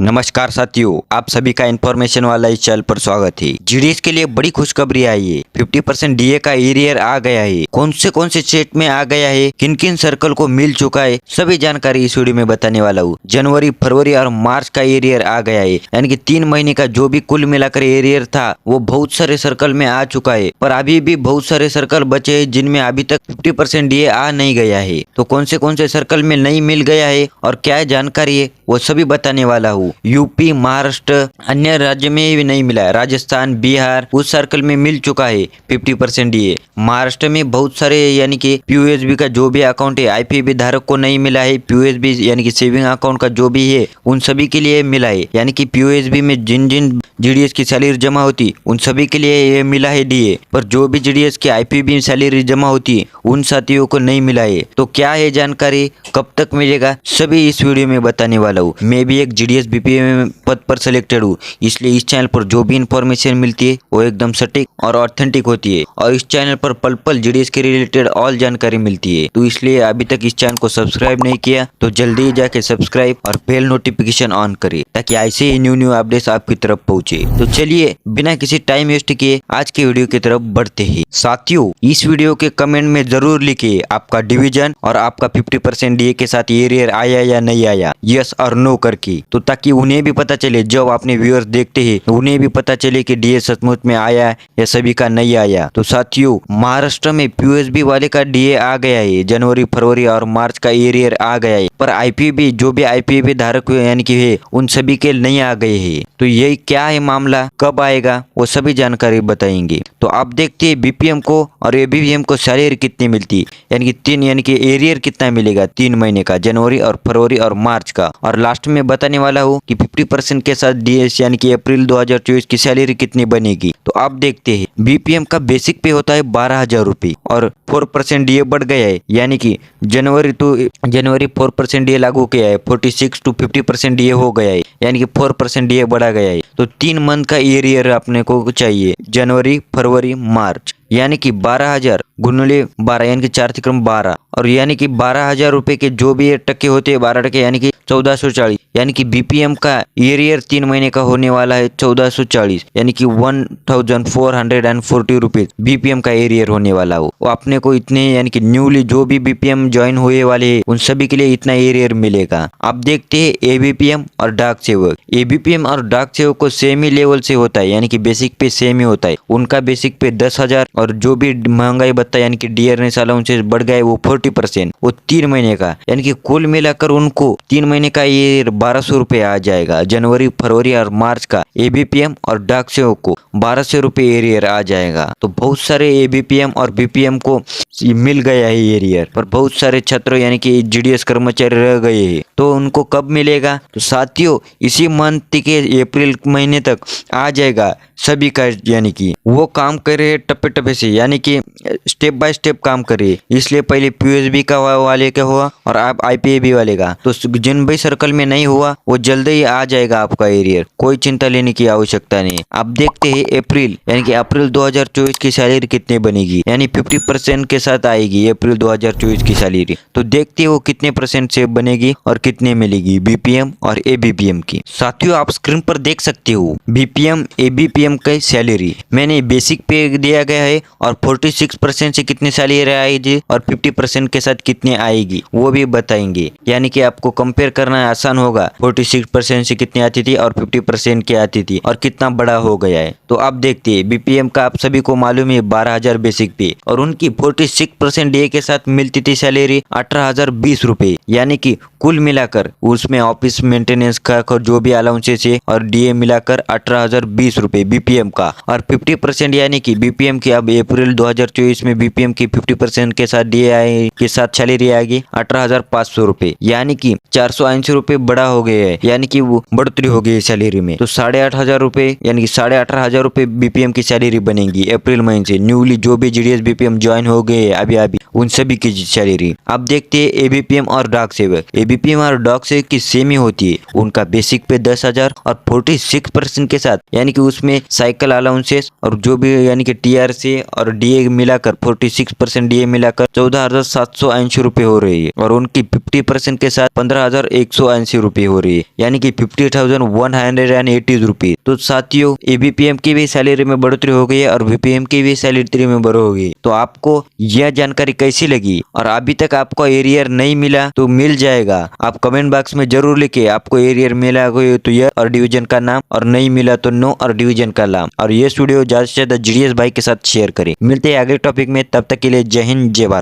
नमस्कार साथियों, आप सभी का इन्फॉर्मेशन वाला इस चैनल पर स्वागत है। जीडीएस के लिए बड़ी खुशखबरी आई है। 50% डीए का एरियर आ गया है। कौन से स्टेट में आ गया है, किन किन सर्कल को मिल चुका है, सभी जानकारी इस वीडियो में बताने वाला हूँ। जनवरी, फरवरी और मार्च का एरियर आ गया है, यानी कि 3 महीने का जो भी कुल मिलाकर एरियर था वो बहुत सारे सर्कल में आ चुका है। पर अभी भी बहुत सारे सर्कल बचे हैं जिनमें अभी तक 50% डीए आ नहीं गया है। तो कौन से सर्कल में नहीं मिल गया है और क्या जानकारी है वो सभी बताने वाला हूँ। यूपी, महाराष्ट्र, अन्य राज्य में भी नहीं मिला है। राजस्थान, बिहार उस सर्कल में मिल चुका है 50% डीए। महाराष्ट्र में बहुत सारे यानी कि पीओएसबी का जो भी अकाउंट है, आईपीएबी धारक को नहीं मिला है। पीओएसबी यानी कि सेविंग अकाउंट का जो भी है उन सभी के लिए मिला है। यानी कि पीओएसबी में जिन जिन जीडीएस की सैलरी जमा होती उन सभी के लिए ये मिला है डीए। पर जो भी जीडीएस की आईपीएबी में सैलरी जमा होती है उन साथियों को नहीं मिला है। तो क्या है जानकारी, कब तक मिलेगा, सभी इस वीडियो में बताने वाला हूँ। मैं भी एक जीडीएस बीपीएम पद पर सिलेक्टेड हूँ, इसलिए इस चैनल पर जो भी इंफॉर्मेशन मिलती है वो एकदम सटीक और ऑथेंटिक होती है। और इस चैनल पर पल पल जीडीएस के रिलेटेड ऑल जानकारी मिलती है। तो इसलिए अभी तक इस चैनल को सब्सक्राइब नहीं किया तो जल्दी ही जाके सब्सक्राइब और बेल नोटिफिकेशन ऑन करिए, ताकि ऐसे ही न्यू अपडेट्स आपकी तरफ पहुंचे। तो चलिए बिना किसी टाइम वेस्ट किए आज के वीडियो की तरफ बढ़ते हैं। साथियों, इस वीडियो के कमेंट में जरूर लिखिए आपका डिवीजन और आपका 50% डीए के साथ एरियर आया या नहीं आया, यस और नो करके। तो ताकि उन्हें भी पता चले, जब अपने व्यूअर्स देखते हैं उन्हें भी पता चले कि डीए सचमुच में आया या सभी का नहीं आया। तो साथियों, महाराष्ट्र में पीओएसबी वाले का डीए आ गया है। जनवरी, फरवरी और मार्च का एरियर आ गया है। पर आईपीएबी जो भी आईपीएबी धारक यानी कि है उन सभी के नहीं आ गए हैं। तो ये क्या है मामला, कब आएगा, वो सभी जानकारी बताएंगे। तो आप देखते हैं बीपीएम को और एबीपीएम को सैलरी कितनी मिलती है, यानी कि एरियर कितना मिलेगा 3 महीने का, जनवरी और फरवरी और मार्च का। और लास्ट में बताने वाला हूँ कि 50% के साथ डीएस यानी कि अप्रैल 2024 की सैलरी कितनी बनेगी। तो आप देखते हैं बीपीएम का बेसिक पे होता है 12,000 रुपये और 4% डीए बढ़ गया है। यानी कि जनवरी 4% डीए लागू किया है, 46 to 50% डीए हो गया है, यानी कि 4% डीए बढ़ा गया है। तो 3 मंथ का एरियर अपने को चाहिए, जनवरी, फरवरी, मार्च, यानी कि 12,000 गुणले 12 यानी कि 4 तिक्रम 12 और यानी कि 12,000 रुपए के जो भी टक्के होते हैं 12% यानी कि 1440। यानी कि बीपीएम का एरियर 3 महीने का होने वाला है 1440, यानी कि 1440 रुपीज बीपीएम का एरियर होने वाला हो। वो अपने को इतने यानी कि न्यूली जो भी बीपीएम ज्वाइन हुए वाले हैं उन सभी के लिए इतना एरियर मिलेगा। अब देखते हैं एबीपीएम और डाक सेवक। एबीपीएम और डाक सेवक को सेम ही लेवल से होता है, यानी कि बेसिक पे सेम ही होता है। उनका बेसिक पे 10,000 और जो भी महंगाई भत्ता यानी कि डियरनेस अलाउंसेस बढ़ गए वो 40%, वो 3 महीने का, यानी कि कुल मिलाकर उनको 3 महीने का ये 1,200 रुपये आ जाएगा। जनवरी, फरवरी और मार्च का एबीपीएम और डाक सेवक को 1,200 रुपये एरियर आ जाएगा। तो बहुत सारे एबीपीएम और बीपीएम को मिल गया है एरियर, पर बहुत सारे छात्र यानी कि जीडीएस कर्मचारी रह गए हैं। तो उनको कब मिलेगा? तो साथियों, इसी मंथ के अप्रैल महीने तक आ जाएगा सभी का, यानी कि वो काम कर रहे टप्पे टप्पे से, यानी कि स्टेप बाय स्टेप काम कर रही है। इसलिए पहले पीओएसबी का वाले का हुआ और आप आईपीएबी वाले का। तो जिन भी सर्कल में नहीं हुआ वो जल्दी ही आ जाएगा आपका एरियर, कोई चिंता लेने की आवश्यकता नहीं। अब देखते हैं अप्रैल, यानी कि अप्रैल 2024 की सैलरी कितनी बनेगी, यानी 50% के साथ आएगी अप्रैल 2024 की सैलरी। तो देखते हैं वो कितने % से बनेगी और कितने मिलेगी बीपीएम और एबीपीएम की। साथियों, आप स्क्रीन पर देख सकते हो बीपीएम एबीपीएम की सैलरी मैंने बेसिक पे दिया गया है और 46% से कितनी सैलरी आएगी और 50% के साथ कितनी आएगी वो भी बताएंगे। यानी कि आपको कंपेयर करना आसान होगा, 46% से कितनी आती थी और 50% की आती थी और कितना बड़ा हो गया है। तो आप देखते हैं बीपीएम का आप सभी को मालूम है 12,000 बेसिक पे और उनकी 46% डीए के साथ मिलती थी सैलरी 18,020 रुपये। यानी कि कुल मिलाकर उसमें ऑफिस मेंटेनेंस का जो भी अलाउंसेस है और डीए मिलाकर 18,020 रुपये बीपीएम का। और 50% यानी कि बीपीएम की अब अप्रैल 2024 में बीपीएम की 50% के साथ डीए के साथ सैलरी आएगी 18,500 रुपये, यानी कि 480 रुपये बड़ा हो गया है, यानी कि वो बढ़ोतरी हो गई है सैलरी में। तो 8,500 रुपये यानी कि 18,500 रुपये बीपीएम की सैलरी बनेगी अप्रैल महीने से। न्यूली जो भी जीडीएस बीपीएम ज्वाइन हो गए अभी उन सभी की सैलरी। अब देखते हैं एबीपीएम और डाक सेवक। एबीपीएम और डाक सेवक की सेम ही होती है, उनका बेसिक पे 10,000 और 46% के साथ, यानी कि उसमें साइकिल अलाउंसेस और जो भी यानी कि टीआरसी और डीए मिलाकर 46% डीए मिलाकर 1780 रुपए हो रही है और उनकी 50% के साथ 15,180 रुपए हो रही है, यानी कि 50,180 रुपीज। तो साथियों एबीपीएम की भी सैलरी में बढ़ोतरी हो गई है और बीपीएम की भी सैलरी में बढ़ो हो गई। तो आपको यह जानकारी कैसी लगी और अभी तक आपको एरियर नहीं मिला तो मिल जाएगा। आप कमेंट बॉक्स में जरूर लिखे आपको एरियर मिला हो तो यह और डिवीजन का नाम, और नहीं मिला तो नो और डिवीजन का नाम। और ये वीडियो ज्यादा से ज्यादा जीडीएस भाई के साथ शेयर करें। मिलते हैं अगले टॉपिक में, तब तक के लिए जय हिंद जय भारत।